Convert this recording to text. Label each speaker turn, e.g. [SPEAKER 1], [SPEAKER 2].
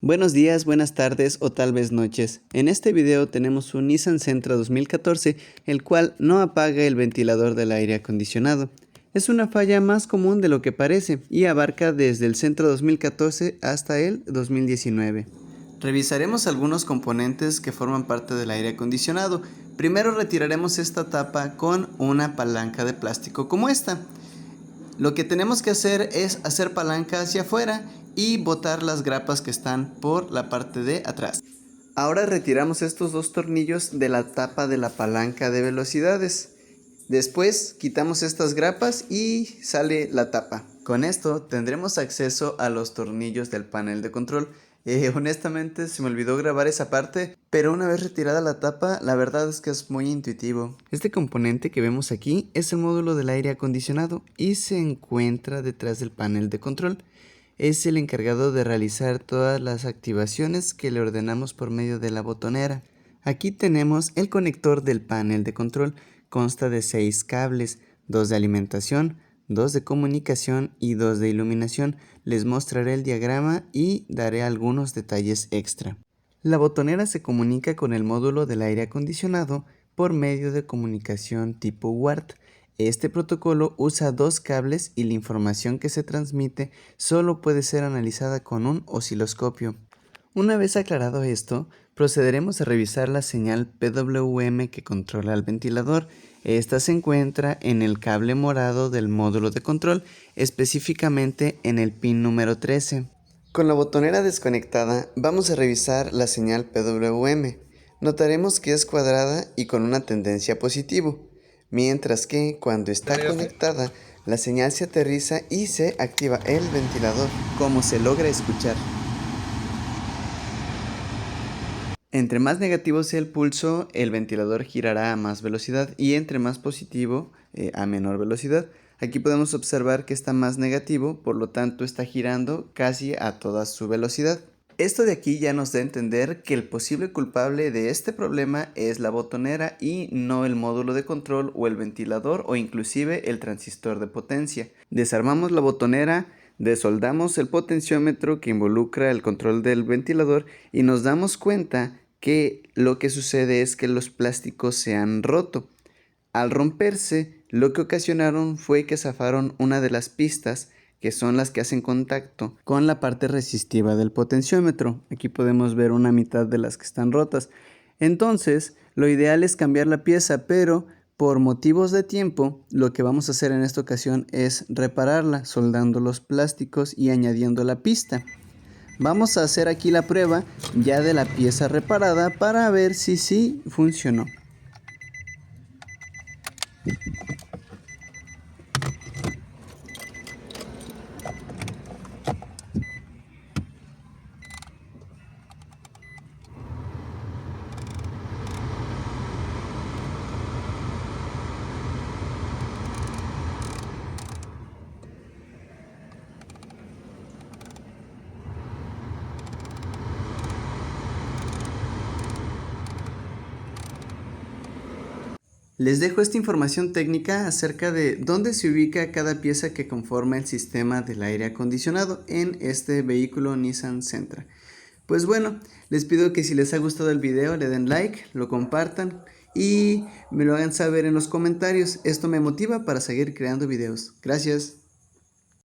[SPEAKER 1] Buenos días, buenas tardes o tal vez noches. En este video tenemos un Nissan Sentra 2014, el cual no apaga el ventilador del aire acondicionado. Es una falla más común de lo que parece y abarca desde el Sentra 2014 hasta el 2019. Revisaremos algunos componentes que forman parte del aire acondicionado. Primero retiraremos esta tapa con una palanca de plástico como esta. Lo que tenemos que hacer es hacer palanca hacia afuera y botar las grapas que están por la parte de atrás. Ahora retiramos estos dos tornillos de la tapa de la palanca de velocidades. Después quitamos estas grapas y sale la tapa. Con esto tendremos acceso a los tornillos del panel de control. Honestamente se me olvidó grabar esa parte, pero una vez retirada la tapa, la verdad es que es muy intuitivo. Este componente que vemos aquí es el módulo del aire acondicionado y se encuentra detrás del panel de control. Es el encargado de realizar todas las activaciones que le ordenamos por medio de la botonera. Aquí tenemos el conector del panel de control. Consta de 6 cables, 2 de alimentación, 2 de comunicación y 2 de iluminación. Les mostraré el diagrama y daré algunos detalles extra. La botonera se comunica con el módulo del aire acondicionado por medio de comunicación tipo WART. Este protocolo usa 2 cables y la información que se transmite solo puede ser analizada con un osciloscopio. Una vez aclarado esto, procederemos a revisar la señal PWM que controla el ventilador. Esta se encuentra en el cable morado del módulo de control, específicamente en el pin número 13. Con la botonera desconectada, vamos a revisar la señal PWM. Notaremos que es cuadrada y con una tendencia positivo, mientras que cuando está conectada, la señal se aterriza y se activa el ventilador, como se logra escuchar. Entre más negativo sea el pulso, el ventilador girará a más velocidad y entre más positivo, a menor velocidad. Aquí podemos observar que está más negativo, por lo tanto está girando casi a toda su velocidad. Esto de aquí ya nos da a entender que el posible culpable de este problema es la botonera y no el módulo de control o el ventilador o inclusive el transistor de potencia. Desarmamos la botonera, desoldamos el potenciómetro que involucra el control del ventilador y nos damos cuenta que lo que sucede es que los plásticos se han roto. Al romperse, lo que ocasionaron fue que zafaron una de las pistas, que son las que hacen contacto con la parte resistiva del potenciómetro. Aquí podemos ver una mitad de las que están rotas. Entonces, lo ideal es cambiar la pieza, pero por motivos de tiempo, lo que vamos a hacer en esta ocasión es repararla, soldando los plásticos y añadiendo la pista. Vamos a hacer aquí la prueba ya de la pieza reparada para ver si sí funcionó. Les dejo esta información técnica acerca de dónde se ubica cada pieza que conforma el sistema del aire acondicionado en este vehículo Nissan Sentra. Pues bueno, les pido que si les ha gustado el video le den like, lo compartan y me lo hagan saber en los comentarios. Esto me motiva para seguir creando videos. Gracias.